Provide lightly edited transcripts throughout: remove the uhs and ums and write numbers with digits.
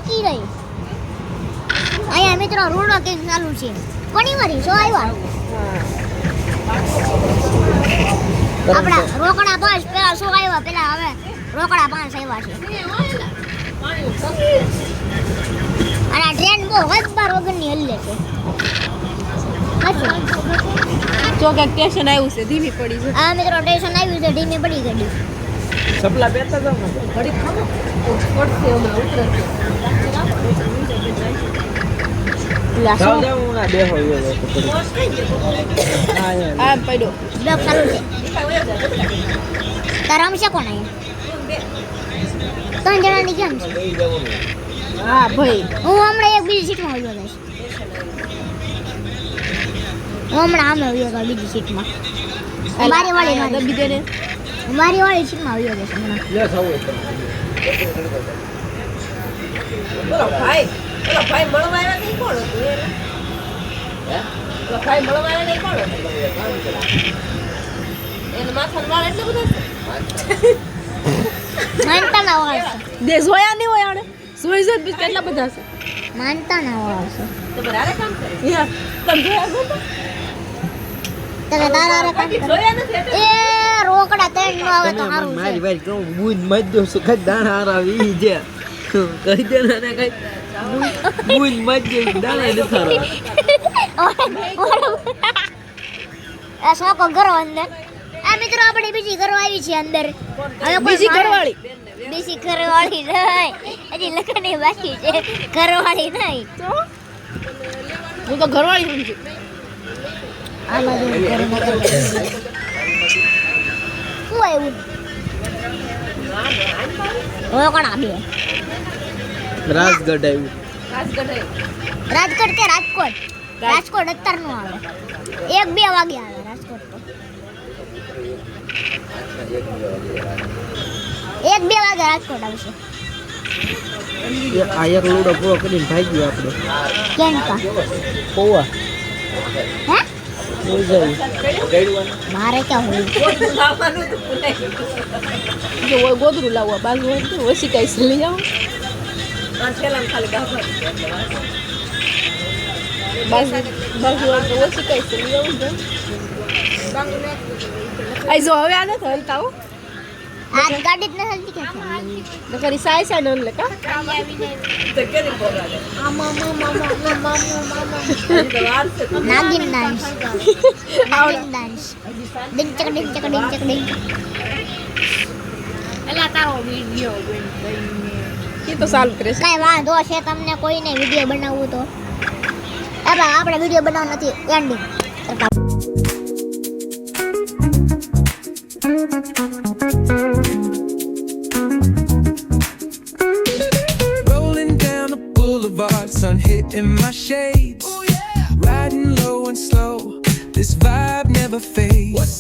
બાકી રહી. અહીંયા મિત્રો રૂડો કેક ચાલુ છે. કોની વારી સો આવ્યા આપણા રોકડા 5 પેલા સો આવ્યા પેલા હવે રોકડા 5 આવ્યા છે. અને ટ્રેન બહુ હદબાર વગરની હલ્લે છે. જો કે સ્ટેશન આવ્યું છે ધીમી પડી છે. આ મિત્રો સ્ટેશન આવ્યું છે ધીમી પડી ગઈ. સપલા બેતા જાવ ને ઘડી ખાઓ પડશે હમણાં ઉતરશે. જાવ જાવ ના બે હોય આ પડ્યો બ્લોક ચાલુ છે. તારા રમશે કોણ અહીંયા 3 જણાની કેમ છે? હા ભાઈ હું હમણાં એક બીજી સીટમાં આવ્યો જઈશ. હું હમણાં આમે આવ્યો હતો બીજી સીટમાં. મારી વાળી સીટમાં આવ્યો જઈશ હમણાં. લે સાવ બોલો ભાઈ મળવા આવ્યા નહીં કોણ હતું હે બોલો ભાઈ મળવા આવ્યા નહીં કોણ હતું એને માથાનો વાળ એટલે બધો માનતા ના વાળ છે. દે જોયા નહીં હોય આને જોઈ જોઈ બીજ કેટલા બધા છે માનતા ના વાળ છે. તો બરાબર કામ કરે યાર તમે જોયા છો તમે તારા રે કામ જોયા નથી એટલે એ રોકડા 3 નો આવે તો સારું છે. મારી ભાઈ કહું બુન મજદો સુખદ દાણા આરાવી છે કહી દે ને કઈ બુન મજદો દાણા ન થારા આ સોકો ઘરો અંદર. આ મિત્રો આપણે બીજી ઘરો આવી છે અંદર. હવે બીજી ઘરવાળી બીજી ઘરવાળી નહીં હજી લખને બાકી છે. ઘરવાળી નહીં હું તો ઘરવાળી સમજુ આ બાજુ ઘર શું આવ્યું હવે કોણ આ બે રાજગઢ આવ્યું રાજકોટ કે રાજકોટ અત્યારનું આવે 1-2 વાગે આવે રાજકોટ તો 1-2 વાગે રાજકોટ આવશે. આ એક લોડો પૂરો કરીને ભાગી આપણે કેમ કા પોવા હે થઈ જાય મારે ક્યાં હોય જો ઓય ગોદરું લાવવા બાજુ હોય તો ઓછી કઈ લઈ આવો આ છેલામ ખાલી ગાભર બાજુ હોય તો ઓછી કઈ લઈ આવો આઈ જો હવે આ નથી હલતા હો આ ગાડી જ ન હલતી કે નકરી સાય ન લે કા તો કેની બોલાડે નાગિન ડાન્સ ડિંગ ચક એલા તારો વિડિયો એ તો સાલ કરે છે કાઈ વાંધો છે તમને કોઈને વિડિયો બનાવવું તો આપણે વિડિયો બનાવવાનો નથી ending sun hitting my shades. Oh, yeah. Riding low and slow. This vibe never fades.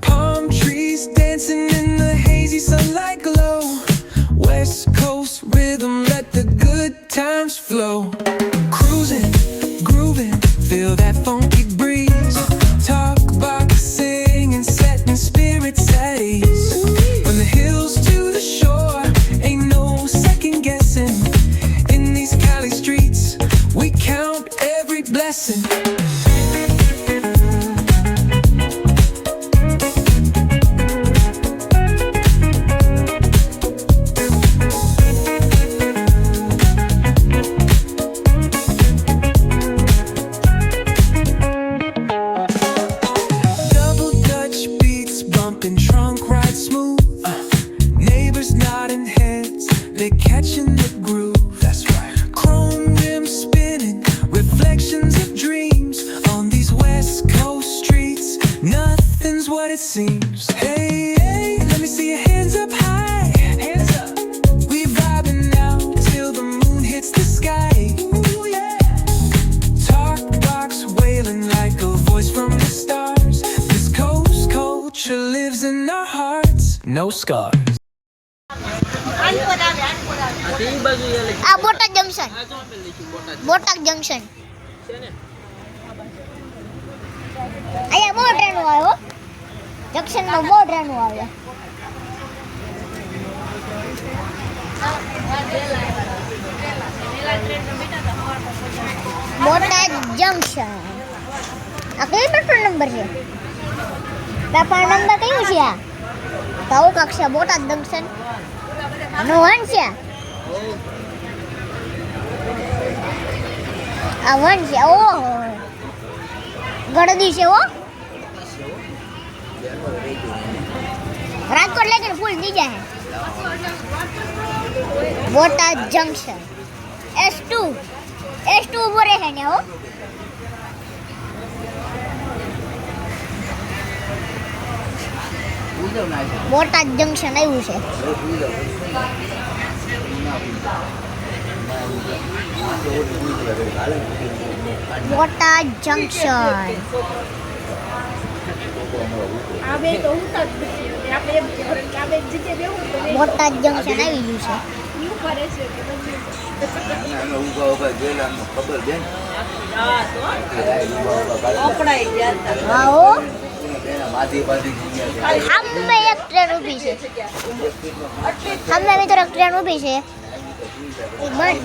Palm trees dancing in the hazy sunlight glow. West Coast rhythm, let the good times flow. Cruising, grooving, feel that funky breeze. Talk about singing, setting spirits at ease. From the hills to the shore, ain't no second guessing. Streets, we count every blessing. Double Dutch beats bumping, trunk ride smooth. Neighbors nodding heads, they're catching the groove. That's right. Chrome rims spinning, reflections of dreams on these West Coast streets. Nothing's what it seems. Hey, hey, let me see your hands up high. Hands up. We vibing now till the moon hits the sky. Ooh, yeah. Talk box wailing like a voice from the stars. This coast culture lives in our hearts. No scars. આ Botad junction અહીંયા બહુ ટ્રેનો આવે જંકશનમાં બહુ ટ્રેનો આવે. Botad junction આ કઈ પ્લેટફોર્મ નંબર છે પ્લેટફોર્મ નંબર કયું છે આ તો કક્ષા બોટાદ જંકશન નો વન છે આ વન છે ઓહો ગળદી છે ઓ રાજકોટ લેકિન ફૂલ દી જાય બોટાદ જંકશન S2 ઉભો રહે ને હો બોટાદ જંકશન આવ્યું છે બોટાદ જંકશન બોટાદ જંકશન આવી ગયું છે હા હો સામે એક ટ્રેન ઊભી છે સામે મિત્રો એક ટ્રેન ઊભી છે ગુડ મોર્નિંગ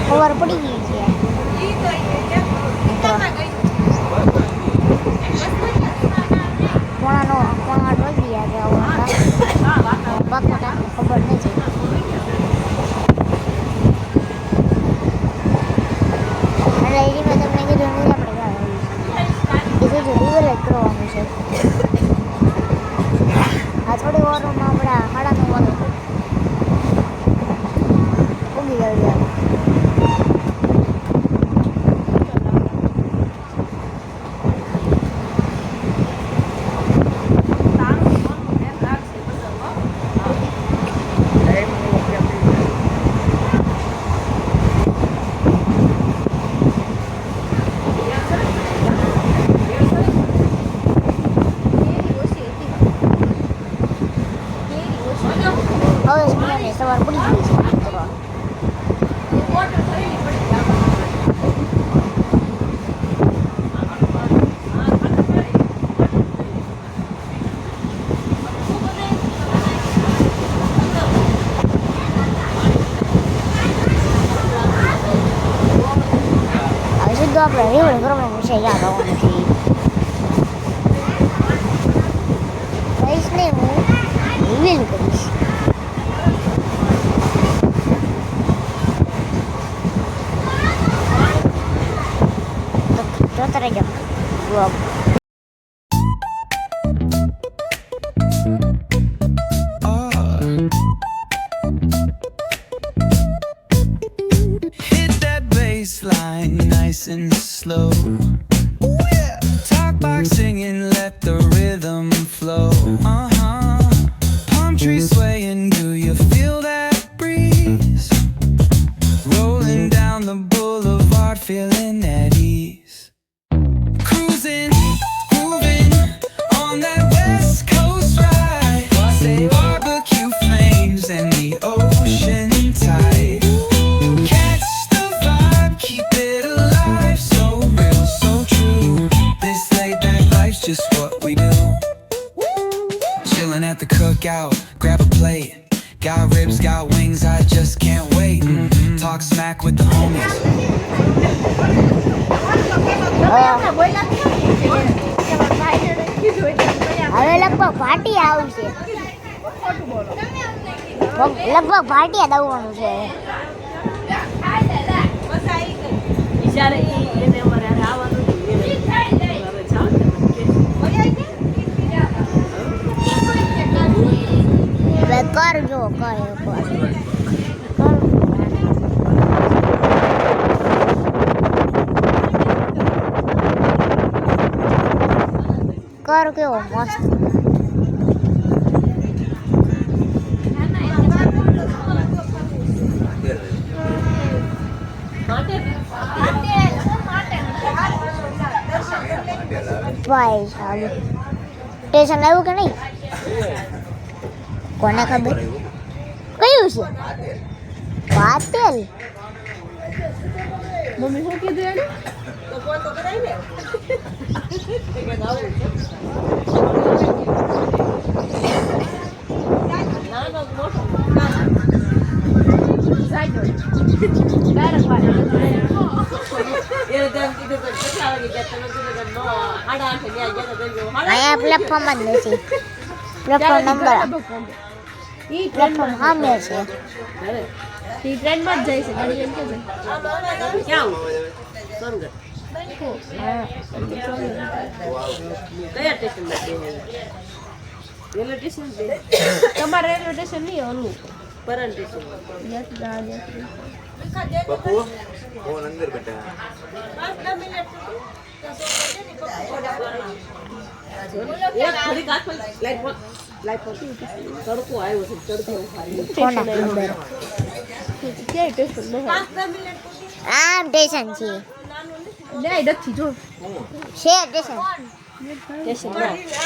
ખબર પડી ગઈ છે પોણા રોજી ગયા ખબર નથી એટલે એની મેં તમને કીધું નથી આપણે કીધું રિવર કરવાનું છે આ થોડી વારમાં હમણાં 9:30 વાગે ઉગી ગયું હવે સવાર પડી ગઈ છે હવે સીધું આપણે રિવર કરવાનું છે યાદ આવવાનું છે ને હું રિવીલ કરીશ જોતા રહેજો blog Hit that bass line nice and slow. Ooh, yeah. Talk box singing, let the rhythm flow. Palm trees swaying, do you feel that breeze? Rolling down the boulevard, feeling at ease. Cruising, moving on that West Coast ride. Say barbecue flames and the ocean tide. Catch the vibe, keep it alive. So real, so true. This laid back life's just what we do. Chilling at the cookout, grab a plate. Got ribs, got wings, I just can't wait. Talk smack with the homies. હવે લગભગ party આવશે લગભગ party દવાનું છે હવે કરજો કર કેવો મસ્ત ભાઈ સાહેબ સ્ટેશન આવ્યું કે નહીં કોને ખબર કયું છે પાટેલ મમ્મી શું કીધું એને તો ફોન તો કરાય ને અહીંયા પ્લેટફોર્મ જ નથી પ્લેટફોર્મ નંબર પ્લેટફોર્મ સામે છે ઈ ટ્રેનમાં જ જાય છે ગાડી એમ કે છે ક્યાં સોનગઢ કયા સ્ટેશન રેલવે સ્ટેશન તમારે રેલવે સ્ટેશન નહીં ઓલું પરન સ્ટેશન બપુ ફોન અંદર બેટા તડકો આવ્યો છે તડકો કોના નંબર ક્યાંય સ્ટેશન નહીં આ સ્ટેશન છે નહીં નથી જો છે સ્ટેશન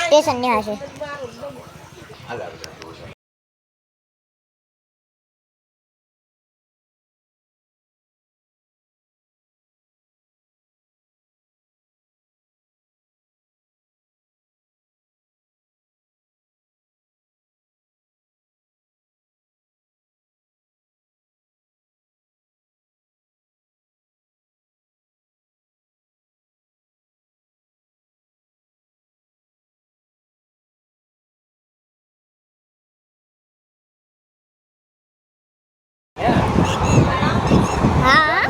સ્ટેશન ને હશે હા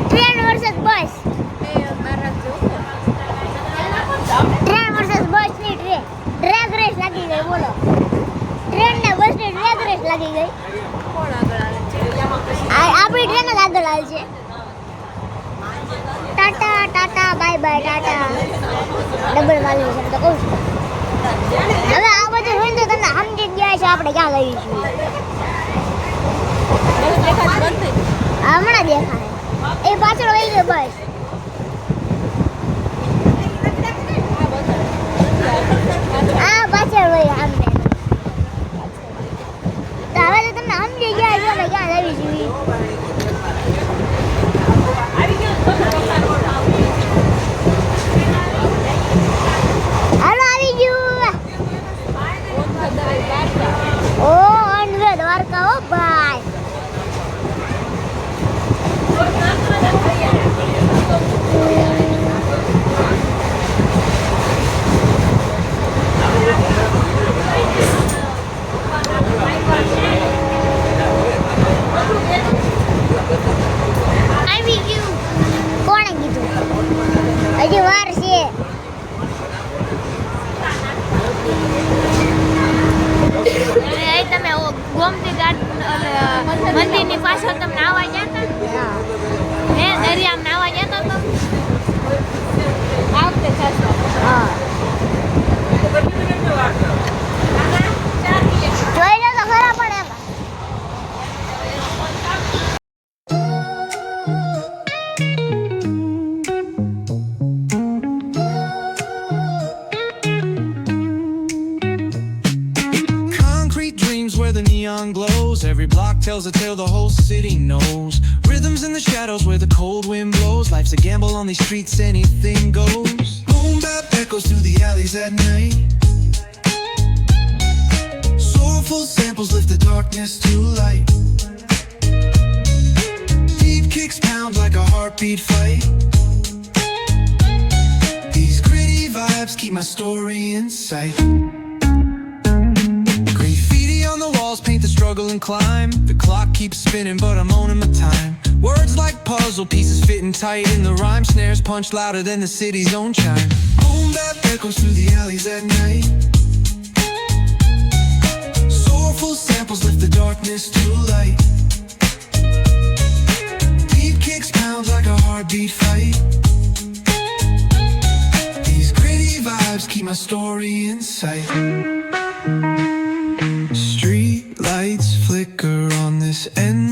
train versus bus train versus bus ની ડ્રેગ રેસ લાગી ગઈ બોલો ટ્રેન ને બસ ની ડ્રેગ રેસ લાગી ગઈ આપણી ટ્રેન જ આગળ આવી છે Tata Tata bye bye Tata double મારી છે તો કહું છું હવે આ બધું જોઈને તો તમને સમજી જ ગયા છે આપણે ક્યાં ગઈ છીએ હમણાં દેખાય એ પાછળ વહી ગઈ બસ આ પાછળ વહી આમને તો હવે તો તમને સમજી ગયા છો ને ક્યાં આવી છીએ હાલો આવી ગયું ઓ અનવે દ્વારકા ઓ ભાઈ આવી ગયું કોણે કીધું હજી વાર છે તમે ગોમતી ઘાટ મંદિરની પાછળ તમે નાવા ગયા હતા ને દરિયામાં નાવા ગયા હતા આ વખતે થશે જોઈ લો તો ખરા પણ એમાં Concrete dreams where the neon glows. Every block tells a tale the whole city knows. Rhythms in the shadows where the cold wind blows. Life's a gamble on these streets, anything goes. Boom bap echoes through the alleys at night. Soulful samples lift the darkness to light. Deep kicks pound like a heartbeat fight. These gritty vibes keep my story in sight. Graffiti on the walls paint the struggle and climb. The clock keeps spinning, but I'm owning my time. Words like puzzle pieces fitting tight in the rhyme. Snares punch louder than the city's own chime. Boom bap echoes through the alleys at night. Soulful samples lift the darkness to light. Deep kicks pound like a heartbeat fight. These gritty vibes keep my story in sight. Street lights flicker on this endless